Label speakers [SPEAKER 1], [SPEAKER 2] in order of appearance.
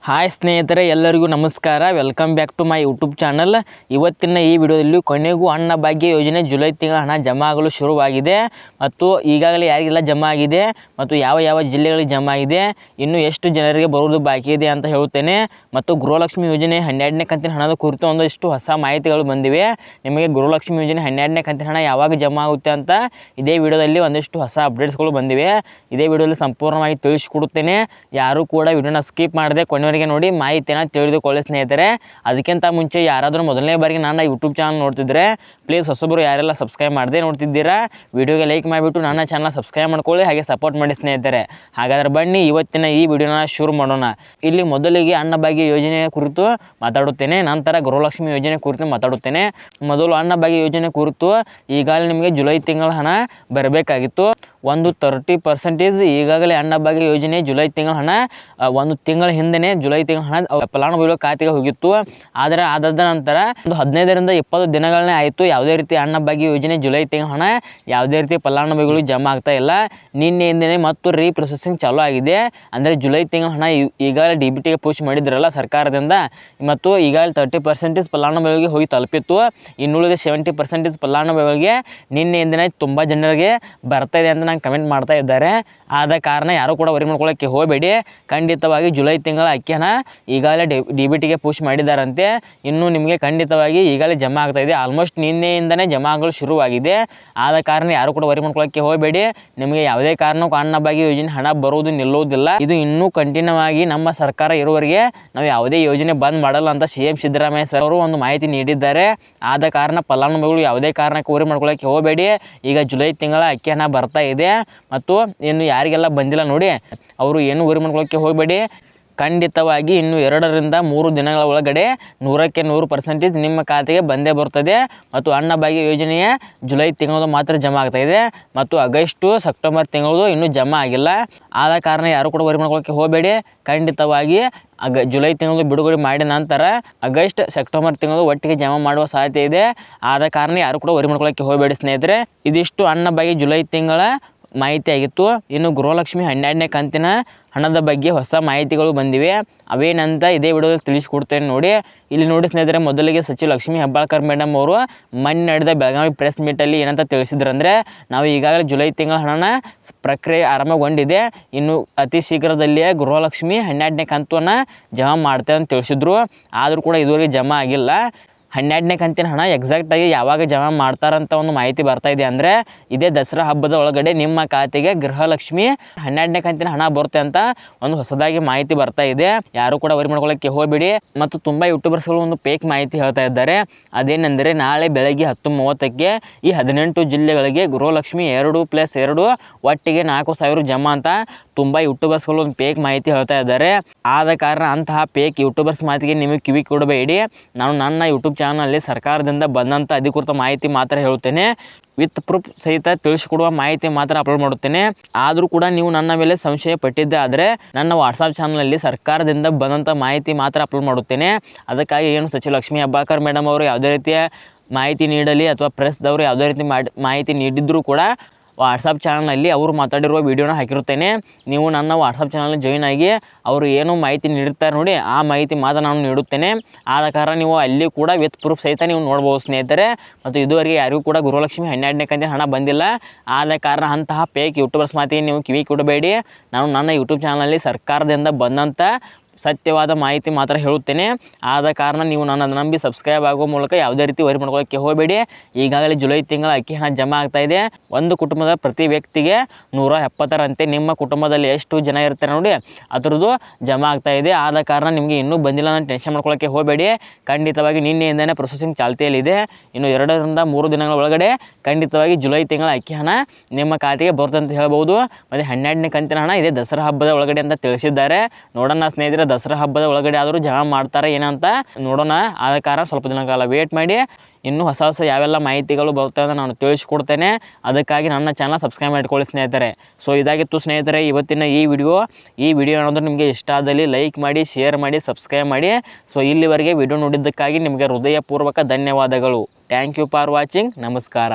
[SPEAKER 1] Hi ಸ್ನೇಹಿತರೆ, ಎಲ್ಲರಿಗೂ ನಮಸ್ಕಾರ. Welcome back to my YouTube channel. ಇವತ್ತಿನ ಈ ವಿಡಿಯೋದಲ್ಲಿ ಕೊನೆಗೂ ಅನ್ನಭಾಗ್ಯ ಯೋಜನೆ ಜುಲೈ ತಿಂಗಳ ಹಣ ಜಮಾ ಆಗಲು ಶುರುವಾಗಿದೆ ಮತ್ತು ಈಗಾಗಲೇ ಯಾರಿಗೆಲ್ಲ ಜಮಾ ಆಗಿದೆ ಮತ್ತು ಯಾವ ಯಾವ ಜಿಲ್ಲೆಗಳಿಗೆ ಜಮಾ ಆಗಿದೆ, ಇನ್ನು ಎಷ್ಟು ಜನರಿಗೆ ಬರುವುದು ಬಾಕಿ ಇದೆ ಅಂತ ಹೇಳುತ್ತೇನೆ. ಮತ್ತು ಗೃಹಲಕ್ಷ್ಮಿ ಯೋಜನೆ 12ನೇ ಕಂತಿನ ಹಣದ ಕುರಿತು ಒಂದಷ್ಟು ಹೊಸ ಮಾಹಿತಿಗಳು ಬಂದಿವೆ. ನಿಮಗೆ ಗೃಹಲಕ್ಷ್ಮಿ ಯೋಜನೆ 12ನೇ ಕಂತಿನ ಹಣ ಯಾವಾಗ ಜಮಾ ಆಗುತ್ತೆ ಅಂತ ಇದೇ ವಿಡಿಯೋದಲ್ಲಿ ಒಂದಷ್ಟು ಹೊಸ ಅಪ್ಡೇಟ್ಸ್ಗಳು ಬಂದಿವೆ. ಇದೇ ವಿಡಿಯೋದಲ್ಲಿ ಸಂಪೂರ್ಣವಾಗಿ ತಿಳಿಸಿಕೊಡುತ್ತೇನೆ. ಯಾರೂ ಕೂಡ ವಿಡಿಯೋನ ಸ್ಕಿಪ್ ಮಾಡದೆ ಕೊನೆವರೆಗೆ ನೋಡಿ ಮಾಹಿತಿಯನ್ನು ತಿಳಿದುಕೊಳ್ಳಿ ಸ್ನೇಹಿತರೆ. ಅದಕ್ಕಿಂತ ಮುಂಚೆ ಯಾರಾದರೂ ಮೊದಲನೇ ಬಾರಿಗೆ ನನ್ನ ಯೂಟ್ಯೂಬ್ ಚಾನಲ್ ನೋಡ್ತಿದ್ರೆ ಪ್ಲೀಸ್ ಹೊಸಬರು ಯಾರೆಲ್ಲ ಸಬ್ಸ್ಕ್ರೈಬ್ ಮಾಡದೆ ನೋಡ್ತಿದ್ದೀರಾ ವಿಡಿಯೋಗೆ ಲೈಕ್ ಮಾಡಿಬಿಟ್ಟು ನನ್ನ ಚಾನಲ್ ಸಬ್ಸ್ಕ್ರೈಬ್ ಮಾಡ್ಕೊಳ್ಳಿ, ಹಾಗೆ ಸಪೋರ್ಟ್ ಮಾಡಿ ಸ್ನೇಹಿತರೆ. ಹಾಗಾದರೆ ಬನ್ನಿ ಇವತ್ತಿನ ಈ ವಿಡಿಯೋನ ಶುರು ಮಾಡೋಣ. ಇಲ್ಲಿ ಮೊದಲಿಗೆ ಅನ್ನಭಾಗ್ಯ ಯೋಜನೆಯ ಕುರಿತು ಮಾತಾಡುತ್ತೇನೆ, ನಂತರ ಗೃಹಲಕ್ಷ್ಮಿ ಯೋಜನೆ ಕುರಿತು ಮಾತಾಡುತ್ತೇನೆ. ಮೊದಲು ಅನ್ನಭಾಗ್ಯ ಯೋಜನೆ ಕುರಿತು ಈಗಾಗಲೇ ನಿಮಗೆ ಜುಲೈ ತಿಂಗಳ ಹಣ ಬರಬೇಕಾಗಿತ್ತು. ಒಂದು 30% ಈಗಾಗಲೇ ಅನ್ನಭಾಗ್ಯ ಯೋಜನೆ ಜುಲೈ ತಿಂಗಳ ಹಣ ಒಂದು ತಿಂಗಳ ಹಿಂದೆ ಜುಲೈ ತಿಂಗಳ ಹಣ ಫಲಾನುಭವಿಗಳ ಖಾತೆಗೆ ಹೋಗಿತ್ತು. ಆದರೆ ಅದಾದ ನಂತರ ಒಂದು 15ರಿಂದ 20 ದಿನಗಳನ್ನೇ ಆಯಿತು, ಯಾವುದೇ ರೀತಿ ಅನ್ನಭಾಗ್ಯ ಯೋಜನೆ ಜುಲೈ ತಿಂಗಳ ಹಣ ಯಾವುದೇ ರೀತಿ ಫಲಾನುಭವಿಗಳು ಜಮಾ ಆಗ್ತಾ ಇಲ್ಲ. ನಿನ್ನೆಯಿಂದನೇ ಮತ್ತು ರೀಪ್ರೊಸೆಸಿಂಗ್ ಚಾಲೂ ಆಗಿದೆ. ಅಂದರೆ ಜುಲೈ ತಿಂಗಳ ಹಣ ಈಗಾಗಲೇ DBTಗೆ ಪುಷ್ ಮಾಡಿದ್ರಲ್ಲ ಸರ್ಕಾರದಿಂದ, ಮತ್ತು ಈಗಾಗಲೇ 30% ಫಲಾನುಭವಿಗಳಿಗೆ ಹೋಗಿ ತಲುಪಿತ್ತು. ಇನ್ನುಳಿದ 70% ಫಲಾನುಭವಿಗಳಿಗೆ ನಿನ್ನೆಯಿಂದನೇ ತುಂಬ ಜನರಿಗೆ ಬರ್ತಾ ಇದೆ ಅಂತ ನಂಗೆ ಕಮೆಂಟ್ ಮಾಡ್ತಾ ಇದ್ದಾರೆ. ಆದ ಕಾರಣ ಯಾರು ಕೂಡ ವರಿ ಮಾಡ್ಕೊಳ್ಳೋಕ್ಕೆ ಹೋಗಬೇಡಿ. ಖಂಡಿತವಾಗಿ ಜುಲೈ ತಿಂಗಳ ಅಕ್ಕಿ ಹಣ ಈಗಾಗಲೇ DBTಗೆ ಪುಷ್ ಮಾಡಿದ್ದಾರಂತೆ. ಇನ್ನು ನಿಮಗೆ ಖಂಡಿತವಾಗಿ ಈಗಾಗಲೇ ಜಮಾ ಆಗ್ತಾ ಇದೆ. ಆಲ್ಮೋಸ್ಟ್ ನಿನ್ನೆಯಿಂದನೇ ಜಮಾ ಆಗಲು ಶುರುವಾಗಿದೆ. ಆದ ಕಾರಣ ಯಾರು ಕೂಡ ವರಿ ಮಾಡ್ಕೊಳ್ಳೋಕ್ಕೆ ಹೋಗಬೇಡಿ. ನಿಮಗೆ ಯಾವುದೇ ಕಾರಣಕ್ಕೂ ಅನ್ನಭಾಗ್ಯ ಯೋಜನೆ ಹಣ ಬರುವುದು ನಿಲ್ಲುವುದಿಲ್ಲ. ಇದು ಇನ್ನೂ ಕಂಟಿನ್ಯೂ ಆಗಿ ನಮ್ಮ ಸರ್ಕಾರ ಇರುವವರೆಗೆ ನಾವು ಯಾವುದೇ ಯೋಜನೆ ಬಂದ್ ಮಾಡಲ್ಲ ಅಂತ CM ಸಿದ್ದರಾಮಯ್ಯ ಸರ್ ಅವರು ಒಂದು ಮಾಹಿತಿ ನೀಡಿದ್ದಾರೆ. ಆದ ಕಾರಣ ಫಲಾನುಭವಿಗಳು ಯಾವುದೇ ಕಾರಣಕ್ಕೆ ವರಿ ಮಾಡ್ಕೊಳ್ಳೋಕ್ಕೆ ಹೋಗಬೇಡಿ. ಈಗ ಜುಲೈ ತಿಂಗಳ ಅಕ್ಕಿ ಹಣ ಬರ್ತಾ ಇದೆ ಮತ್ತು ಇನ್ನು ಯಾರಿಗೆಲ್ಲ ಬಂದಿಲ್ಲ ನೋಡಿ ಅವರು ಏನು ವರಿ ಮಾಡ್ಕೊಳ್ಳೋಕ್ಕೆ ಹೋಗಬೇಡಿ. ಖಂಡಿತವಾಗಿ ಇನ್ನು 2ರಿಂದ 3 ದಿನಗಳ ಒಳಗಡೆ 100ಕ್ಕೆ 100% ನಿಮ್ಮ ಖಾತೆಗೆ ಬಂದೇ ಬರ್ತದೆ. ಮತ್ತು ಅನ್ನಭಾಗ್ಯ ಯೋಜನೆಯ ಜುಲೈ ತಿಂಗಳದು ಮಾತ್ರ ಜಮಾ ಆಗ್ತಾ ಇದೆ ಮತ್ತು ಆಗಸ್ಟು ಸೆಪ್ಟೆಂಬರ್ ತಿಂಗಳದು ಇನ್ನೂ ಜಮಾ ಆಗಿಲ್ಲ. ಆದ ಕಾರಣ ಯಾರು ಕೂಡ ವರಿ ಮಾಡ್ಕೊಳ್ಳೋಕ್ಕೆ ಹೋಗಬೇಡಿ. ಖಂಡಿತವಾಗಿ ಜುಲೈ ತಿಂಗಳು ಬಿಡುಗಡೆ ಮಾಡಿದ ನಂತರ ಆಗಸ್ಟ್ ಸೆಪ್ಟೆಂಬರ್ ತಿಂಗಳು ಒಟ್ಟಿಗೆ ಜಮಾ ಮಾಡುವ ಸಾಧ್ಯತೆ ಇದೆ. ಆದ ಕಾರಣ ಯಾರು ಕೂಡ ವರಿ ಮಾಡ್ಕೊಳ್ಳೋಕ್ಕೆ ಹೋಗಬೇಡಿ ಸ್ನೇಹಿತರೆ. ಇದಿಷ್ಟು ಅನ್ನಭಾಗ್ಯ ಜುಲೈ ತಿಂಗಳ ಮಾಹಿತಿ ಆಗಿತ್ತು. ಇನ್ನು ಗೃಹಲಕ್ಷ್ಮಿ 12ನೇ ಕಂತಿನ ಹಣದ ಬಗ್ಗೆ ಹೊಸ ಮಾಹಿತಿಗಳು ಬಂದಿವೆ. ಅವೇನಂತ ಇದೇ ವಿಡಿಯೋದಲ್ಲಿ ತಿಳಿಸ್ಕೊಡ್ತೇನೆ ನೋಡಿ. ಇಲ್ಲಿ ನೋಡಿ ಸ್ನೇಹಿತರೆ, ಮೊದಲಿಗೆ ಸಚಿವ ಲಕ್ಷ್ಮೀ ಹೆಬ್ಬಾಳ್ಕರ್ ಮೇಡಮ್ ಅವರು ಮೊನ್ನೆ ನಡೆದ ಬೆಳಗಾವಿ ಪ್ರೆಸ್ ಮೀಟಲ್ಲಿ ಏನಂತ ತಿಳಿಸಿದ್ರಂದರೆ, ನಾವು ಈಗಾಗಲೇ ಜುಲೈ ತಿಂಗಳ ಹಣನ ಪ್ರಕ್ರಿಯೆ ಆರಂಭಗೊಂಡಿದೆ, ಇನ್ನು ಅತಿ ಶೀಘ್ರದಲ್ಲಿಯೇ ಗೃಹಲಕ್ಷ್ಮಿ 12ನೇ ಕಂತನ್ನು ಜಮಾ ಮಾಡ್ತೇವೆ ಅಂತ ತಿಳಿಸಿದ್ರು. ಆದರೂ ಕೂಡ ಇದುವರೆಗೆ ಜಮಾ ಆಗಿಲ್ಲ. 12ನೇ ಕಂತಿನ ಹಣ ಎಕ್ಸಾಕ್ಟಾಗಿ ಯಾವಾಗ ಜಮಾ ಮಾಡ್ತಾರಂತ ಒಂದು ಮಾಹಿತಿ ಬರ್ತಾ ಇದೆ. ಅಂದರೆ ಇದೇ ದಸರಾ ಹಬ್ಬದ ಒಳಗಡೆ ನಿಮ್ಮ ಖಾತೆಗೆ ಗೃಹಲಕ್ಷ್ಮಿ 12ನೇ ಕಂತಿನ ಹಣ ಬರುತ್ತೆ ಅಂತ ಒಂದು ಹೊಸದಾಗಿ ಮಾಹಿತಿ ಬರ್ತಾ ಇದೆ. ಯಾರು ಕೂಡ ವರಿ ಮಾಡ್ಕೊಳ್ಳೋಕ್ಕೆ ಹೋಗಬೇಡಿ. ಮತ್ತು ತುಂಬ ಯೂಟ್ಯೂಬರ್ಸ್ಗಳು ಒಂದು ಫೇಕ್ ಮಾಹಿತಿ ಹೇಳ್ತಾ ಇದ್ದಾರೆ. ಅದೇನೆಂದರೆ ನಾಳೆ ಬೆಳಗ್ಗೆ 10:30ಕ್ಕೆ ಈ 18 ಜಿಲ್ಲೆಗಳಿಗೆ ಗೃಹಲಕ್ಷ್ಮಿ 2+2 ಒಟ್ಟಿಗೆ 4,000 ಜಮಾ ಅಂತ ತುಂಬ ಯೂಟ್ಯೂಬರ್ಸ್ಗಳು ಒಂದು ಫೇಕ್ ಮಾಹಿತಿ ಹೇಳ್ತಾ ಇದ್ದಾರೆ. ಆದ ಕಾರಣ ಅಂತಹ ಫೇಕ್ ಯೂಟ್ಯೂಬರ್ಸ್ ಮಾತಿಗೆ ನೀವು ಕಿವಿ ಕೊಡಬೇಡಿ. ನಾನು ನನ್ನ ಯೂಟ್ಯೂಬ್ ಚಾನಲಲ್ಲಿ ಸರ್ಕಾರದಿಂದ ಬಂದಂಥ ಅಧಿಕೃತ ಮಾಹಿತಿ ಮಾತ್ರ ಹೇಳುತ್ತೇನೆ. ವಿತ್ ಪ್ರೂಫ್ ಸಹಿತ ತಿಳಿಸಿಕೊಡುವ ಮಾಹಿತಿ ಮಾತ್ರ ಅಪ್ಲೋಡ್ ಮಾಡುತ್ತೇನೆ. ಆದರೂ ಕೂಡ ನೀವು ನನ್ನ ಮೇಲೆ ಸಂಶಯ ಪಟ್ಟಿದ್ದೆ ಆದರೆ ನನ್ನ ವಾಟ್ಸಪ್ ಚಾನಲಲ್ಲಿ ಸರ್ಕಾರದಿಂದ ಬಂದಂಥ ಮಾಹಿತಿ ಮಾತ್ರ ಅಪ್ಲೋಡ್ ಮಾಡುತ್ತೇನೆ. ಅದಕ್ಕಾಗಿ ಏನು ಸಚಿವ ಲಕ್ಷ್ಮೀ ಹೆಬ್ಬಾಳ್ಕರ್ ಮೇಡಮ್ ಅವರು ಯಾವುದೇ ರೀತಿಯ ಮಾಹಿತಿ ನೀಡಲಿ ಅಥವಾ ಪ್ರೆಸ್ದವರು ಯಾವುದೇ ರೀತಿ ಮಾಹಿತಿ ನೀಡಿದ್ದರೂ ಕೂಡ ವಾಟ್ಸಪ್ ಚಾನಲಲ್ಲಿ ಅವರು ಮಾತಾಡಿರುವ ವೀಡಿಯೋನ ಹಾಕಿರುತ್ತೇನೆ. ನೀವು ನನ್ನ ವಾಟ್ಸಪ್ ಚಾನಲ್ ಜಾಯಿನ್ ಆಗಿ ಅವರು ಏನು ಮಾಹಿತಿ ನೀಡಿರ್ತಾರೆ ನೋಡಿ, ಆ ಮಾಹಿತಿ ಮಾತ್ರ ನಾನು ನೀಡುತ್ತೇನೆ. ಆದ ಕಾರಣ ನೀವು ಅಲ್ಲಿ ಕೂಡ ವಿತ್ ಪ್ರೂಫ್ ಸಹಿತ ನೀವು ನೋಡ್ಬೋದು ಸ್ನೇಹಿತರೆ. ಮತ್ತು ಇದುವರೆಗೆ ಯಾರಿಗೂ ಕೂಡ ಗೃಹಲಕ್ಷ್ಮಿ 12ನೇ ಕಂತಿನ ಹಣ ಬಂದಿಲ್ಲ. ಆದ ಕಾರಣ ಅಂತಹ ಫೇಕ್ ಯೂಟ್ಯೂಬರ್ಸ್ ಮಾತಿಗೆ ನೀವು ಕಿವಿ ಕೊಡಬೇಡಿ. ನಾನು ನನ್ನ ಯೂಟ್ಯೂಬ್ ಚಾನಲಲ್ಲಿ ಸರ್ಕಾರದಿಂದ ಬಂದಂಥ ಸತ್ಯವಾದ ಮಾಹಿತಿ ಮಾತ್ರ ಹೇಳುತ್ತೇನೆ. ಆದ ಕಾರಣ ನೀವು ನನ್ನನ್ನು ನಂಬಿ ಸಬ್ಸ್ಕ್ರೈಬ್ ಆಗುವ ಮೂಲಕ ಯಾವುದೇ ರೀತಿ ವರಿ ಮಾಡ್ಕೊಳ್ಳೋಕ್ಕೆ ಹೋಗಬೇಡಿ. ಈಗಾಗಲೇ ಜುಲೈ ತಿಂಗಳ ಅಕ್ಕಿ ಹಣ ಜಮಾ ಆಗ್ತಾ ಇದೆ. ಒಂದು ಕುಟುಂಬದ ಪ್ರತಿ ವ್ಯಕ್ತಿಗೆ 170ರಂತೆ ನಿಮ್ಮ ಕುಟುಂಬದಲ್ಲಿ ಎಷ್ಟು ಜನ ಇರ್ತಾರೆ ನೋಡಿ ಅದರದ್ದು ಜಮಾ ಆಗ್ತಾ ಇದೆ. ಆದ ಕಾರಣ ನಿಮಗೆ ಇನ್ನೂ ಬಂದಿಲ್ಲ ಅಂತ ಟೆನ್ಷನ್ ಮಾಡ್ಕೊಳ್ಳೋಕ್ಕೆ ಹೋಗಬೇಡಿ. ಖಂಡಿತವಾಗಿ ನಿನ್ನೆಯಿಂದನೇ ಪ್ರೊಸೆಸಿಂಗ್ ಚಾಲ್ತಿಯಲ್ಲಿದೆ. ಇನ್ನು 2ರಿಂದ 3 ದಿನಗಳ ಒಳಗಡೆ ಖಂಡಿತವಾಗಿ ಜುಲೈ ತಿಂಗಳ ಅಕ್ಕಿ ಹಣ ನಿಮ್ಮ ಖಾತೆಗೆ ಬರುತ್ತೆ ಅಂತ ಹೇಳ್ಬೋದು. ಮತ್ತು 12ನೇ ಕಂತಿನ ಹಣ ಇದೇ ದಸರಾ ಹಬ್ಬದ ಒಳಗಡೆ ಅಂತ ತಿಳಿಸಿದ್ದಾರೆ. ನೋಡೋಣ ಸ್ನೇಹಿತರೆ, ದಸರಾ ಹಬ್ಬದ ಒಳಗಡೆ ಆದರೂ ಜಮಾ ಮಾಡ್ತಾರೆ ಏನಂತ ನೋಡೋಣ. ಆದ ಕಾರಣ ಸ್ವಲ್ಪ ದಿನ ಕಾಲ ವೇಟ್ ಮಾಡಿ. ಇನ್ನೂ ಹೊಸ ಯಾವೆಲ್ಲ ಮಾಹಿತಿಗಳು ಬರ್ತವೆ ಅಂತ ನಾನು ತಿಳಿಸ್ಕೊಡ್ತೇನೆ. ಅದಕ್ಕಾಗಿ ನನ್ನ ಚಾನಲ್ ಸಬ್ಸ್ಕ್ರೈಬ್ ಮಾಡ್ಕೊಳ್ಳಿ ಸ್ನೇಹಿತರೆ. ಸೊ ಇದಾಗಿತ್ತು ಸ್ನೇಹಿತರೆ ಇವತ್ತಿನ ಈ ವಿಡಿಯೋ ಏನಾದರೂ ನಿಮಗೆ ಇಷ್ಟ ಆದಲ್ಲಿ ಲೈಕ್ ಮಾಡಿ, ಶೇರ್ ಮಾಡಿ, ಸಬ್ಸ್ಕ್ರೈಬ್ ಮಾಡಿ. ಸೊ ಇಲ್ಲಿವರೆಗೆ ವಿಡಿಯೋ ನೋಡಿದ್ದಕ್ಕಾಗಿ ನಿಮಗೆ ಹೃದಯಪೂರ್ವಕ ಧನ್ಯವಾದಗಳು. Thank you for watching. ನಮಸ್ಕಾರ.